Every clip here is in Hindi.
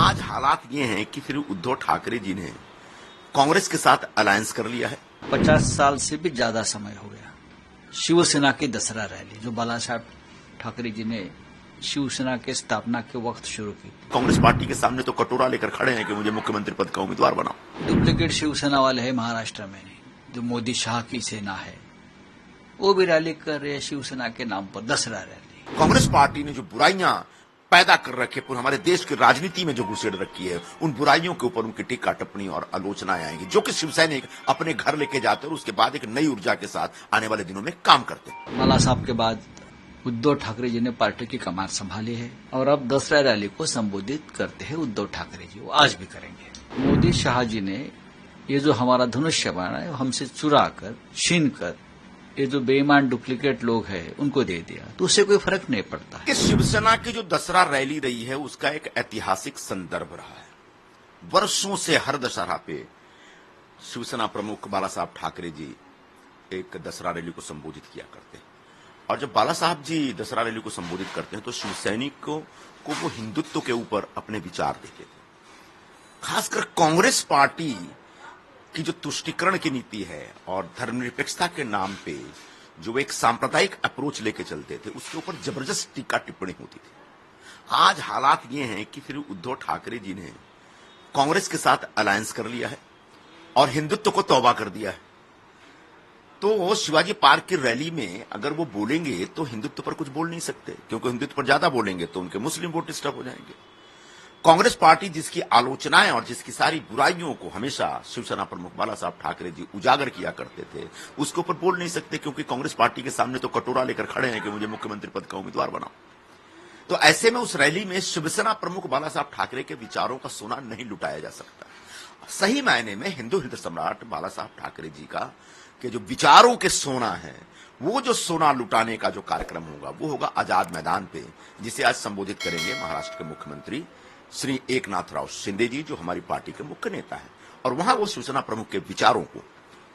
आज हालात ये हैं कि फिर उद्धव ठाकरे जी ने कांग्रेस के साथ अलायंस कर लिया है। 50 साल से भी ज्यादा समय हो गया शिवसेना की दसरा रैली जो बाला साहब ठाकरे जी ने शिवसेना के स्थापना के वक्त शुरू की। कांग्रेस पार्टी के सामने तो कटोरा लेकर खड़े हैं कि मुझे मुख्यमंत्री पद का उम्मीदवार बनाओ। डुप्लीकेट शिवसेना वाले हैं महाराष्ट्र में, जो मोदी शाह की सेना है, वो भी रैली कर रहे हैं शिवसेना के नाम पर, दसरा रैली। कांग्रेस पार्टी ने जो बुराइयां पैदा कर रखी है, हमारे देश की राजनीति में जो घुसेड़ रखी है, उन बुराइयों के ऊपर उनकी टीका टिप्पणी और आलोचनाएं आएंगी, जो कि शिवसैनिक अपने घर लेके जाते हैं और उसके बाद एक नई ऊर्जा के साथ आने वाले दिनों में काम करते हैं। बाला साहब के बाद उद्धव ठाकरे जी ने पार्टी की कमान संभाली है और अब दसरा रैली को संबोधित करते हैं उद्धव ठाकरे जी, वो आज भी करेंगे। मोदी शाह जी ने ये जो हमारा धनुष्य बाण है हमसे चुरा कर, छीन कर, ये जो बेईमान डुप्लीकेट लोग हैं उनको दे दिया, तो उससे कोई फर्क नहीं पड़ता है। कि शिवसेना की जो दसरा रैली रही है उसका एक ऐतिहासिक संदर्भ रहा है। वर्षों से हर दशहरा पे शिवसेना प्रमुख बाला साहब ठाकरे जी एक दसरा रैली को संबोधित किया करते हैं, और जब बाला साहब जी दसरा रैली को संबोधित करते हैं तो शिवसैनिकों को वो हिंदुत्व के ऊपर अपने विचार देते थे। खासकर कांग्रेस पार्टी की जो तुष्टीकरण की नीति है और धर्मनिरपेक्षता के नाम पे जो एक सांप्रदायिक अप्रोच लेके चलते थे, उसके ऊपर जबरदस्त टीका टिप्पणी होती थी। आज हालात ये हैं कि फिर उद्धव ठाकरे जी ने कांग्रेस के साथ अलायंस कर लिया है और हिंदुत्व को तौबा कर दिया है। तो शिवाजी पार्क की रैली में अगर वो बोलेंगे तो हिंदुत्व पर कुछ बोल नहीं सकते, क्योंकि हिंदुत्व पर ज्यादा बोलेंगे तो उनके मुस्लिम वोट डिस्टर्ब हो जाएंगे। कांग्रेस पार्टी जिसकी आलोचनाएं और जिसकी सारी बुराइयों को हमेशा शिवसेना प्रमुख बाला साहब ठाकरे जी उजागर किया करते थे, उसके ऊपर बोल नहीं सकते, क्योंकि कांग्रेस पार्टी के सामने तो कटोरा लेकर खड़े हैं कि मुझे मुख्यमंत्री पद का उम्मीदवार बनाओ। तो ऐसे में उस रैली में शिवसेना प्रमुख बाला साहब ठाकरे के विचारों का सोना नहीं लुटाया जा सकता। सही मायने में हिंदू हृदय सम्राट बाला साहब ठाकरे जी का के जो विचारों के सोना है, वो जो सोना लुटाने का जो कार्यक्रम होगा वो होगा आजाद मैदान पे, जिसे आज संबोधित करेंगे महाराष्ट्र के मुख्यमंत्री श्री एकनाथ राव शिंदे जी, जो हमारी पार्टी के मुख्य नेता हैं। और वहां वो शिवसेना प्रमुख के विचारों को,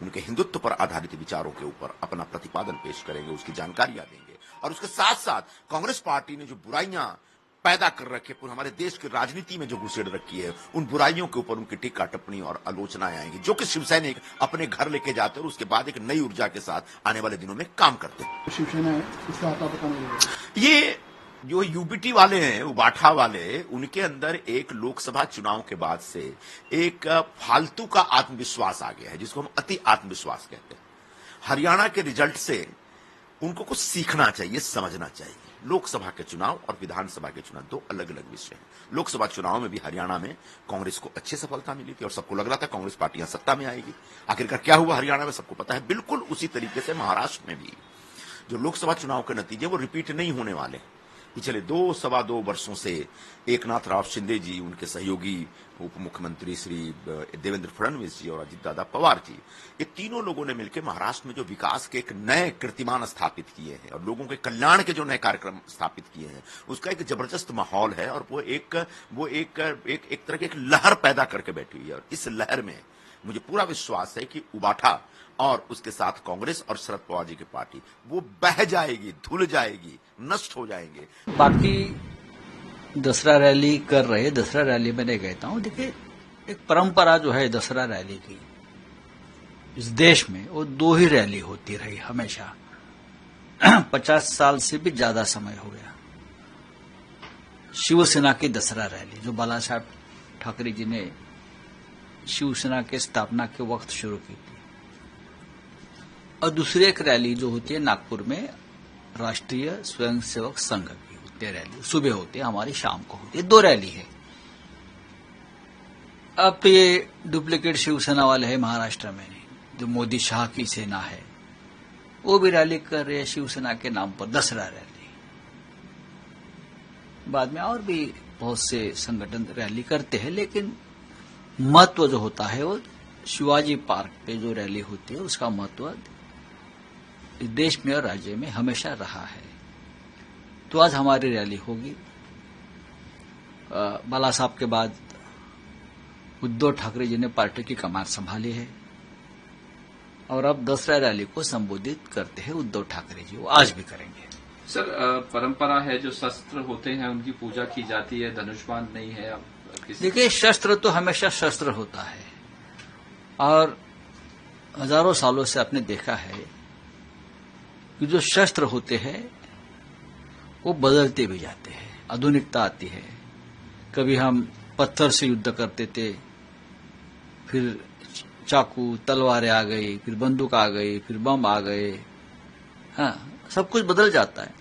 उनके हिंदुत्व पर आधारित विचारों के ऊपर अपना प्रतिपादन पेश करेंगे, उसकी जानकारियां देंगे। और उसके साथ साथ कांग्रेस पार्टी ने जो बुराइयां पैदा कर रखी है, हमारे देश की राजनीति में जो घुसेड़ रखी है, उन बुराइयों के ऊपर उनकी टीका टिप्पणी और आलोचनाएं आएंगी, जो कि शिवसैनिक अपने घर लेके जाते हैं और उसके बाद एक नई ऊर्जा के साथ आने वाले दिनों में काम करते हैं। शिवसेना इसका आता पता ये जो यूबीटी वाले हैं, उबाठा वाले, उनके अंदर एक लोकसभा चुनाव के बाद से एक फालतू का आत्मविश्वास आ गया है, जिसको हम अति आत्मविश्वास कहते हैं। हरियाणा के रिजल्ट से उनको कुछ सीखना चाहिए, समझना चाहिए। लोकसभा के चुनाव और विधानसभा के चुनाव दो अलग अलग विषय हैं। लोकसभा चुनाव में भी हरियाणा में कांग्रेस को अच्छी सफलता मिली थी और सबको लग रहा था कांग्रेस पार्टियां सत्ता में आएगी। आखिरकार क्या हुआ हरियाणा में सबको पता है। बिल्कुल उसी तरीके से महाराष्ट्र में भी जो लोकसभा चुनाव के नतीजे वो रिपीट नहीं होने वाले। पिछले सवा दो वर्षों से एकनाथ राव शिंदे जी, उनके सहयोगी उप मुख्यमंत्री श्री देवेंद्र फडणवीस जी और अजित दादा पवार जी, ये तीनों लोगों ने मिलकर महाराष्ट्र में जो विकास के एक नए कीर्तिमान स्थापित किए हैं और लोगों के कल्याण के जो नए कार्यक्रम स्थापित किए हैं, उसका एक जबरदस्त माहौल है और वो एक तरह की एक लहर पैदा करके बैठी हुई है। और इस लहर में मुझे पूरा विश्वास है कि उबाठा और उसके साथ कांग्रेस और शरद पवार जी की पार्टी वो बह जाएगी, धुल जाएगी, नष्ट हो जाएंगे। बाकी दसरा रैली कर रहे, दसरा रैली में नहीं कहता हूं, देखिए एक परंपरा जो है दसरा रैली की इस देश में, वो दो ही रैली होती रही हमेशा। 50 साल से भी ज्यादा समय हो गया शिवसेना की दसरा रैली जो बाला साहब ठाकरे जी ने शिवसेना के स्थापना के वक्त शुरू की थी। और दूसरी एक रैली जो होती है नागपुर में राष्ट्रीय स्वयंसेवक संघ की होती है रैली, सुबह होती है, हमारी शाम को होती है। दो रैली है। अब तो ये डुप्लीकेट शिवसेना वाले हैं महाराष्ट्र में, जो मोदी शाह की सेना है, वो भी रैली कर रहे हैं शिवसेना के नाम पर, दसरा रैली। बाद में और भी बहुत से संगठन रैली करते हैं, लेकिन महत्व जो होता है वो शिवाजी पार्क पे जो रैली होती है उसका महत्व इस देश में और राज्य में हमेशा रहा है। तो आज हमारी रैली होगी। बाला साहब के बाद उद्धव ठाकरे जी ने पार्टी की कमान संभाली है और अब दसरा रैली को संबोधित करते हैं उद्धव ठाकरे जी, वो आज भी करेंगे। सर, परंपरा है जो शस्त्र होते हैं उनकी पूजा की जाती है, धनुष बाण नहीं है। अब देखिए, शस्त्र तो हमेशा शस्त्र होता है और हजारों सालों से आपने देखा है कि जो शस्त्र होते हैं वो बदलते भी जाते हैं। आधुनिकता आती है, कभी हम पत्थर से युद्ध करते थे, फिर चाकू तलवारें आ गई, फिर बंदूक आ गई, फिर बम आ गए। हाँ, सब कुछ बदल जाता है।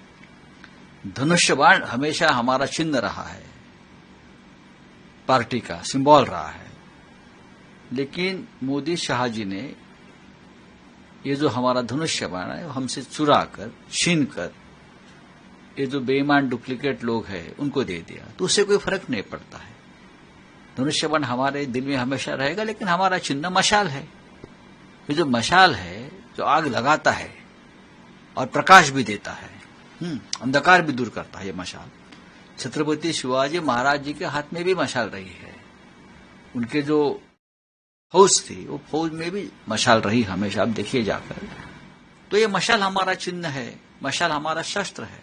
धनुष्य बाण हमेशा हमारा चिन्ह रहा है, पार्टी का सिंबल रहा है। लेकिन मोदी शाह जी ने ये जो हमारा धनुष्य बाण है हमसे चुरा कर, छीन कर, ये जो बेईमान डुप्लीकेट लोग हैं उनको दे दिया, तो उससे कोई फर्क नहीं पड़ता है। धनुष्य बाण हमारे दिल में हमेशा रहेगा, लेकिन हमारा चिन्ह मशाल है। ये जो मशाल है, जो आग लगाता है और प्रकाश भी देता है, अंधकार भी दूर करता है ये मशाल। छत्रपति शिवाजी महाराज जी के हाथ में भी मशाल रही है। उनके जो फौज थी वो फौज में भी मशाल रही हमेशा, आप देखिए जाकर। तो ये मशाल हमारा चिन्ह है, मशाल हमारा शस्त्र है।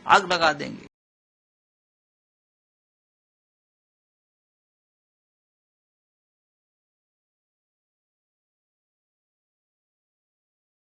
आग लगा देंगे,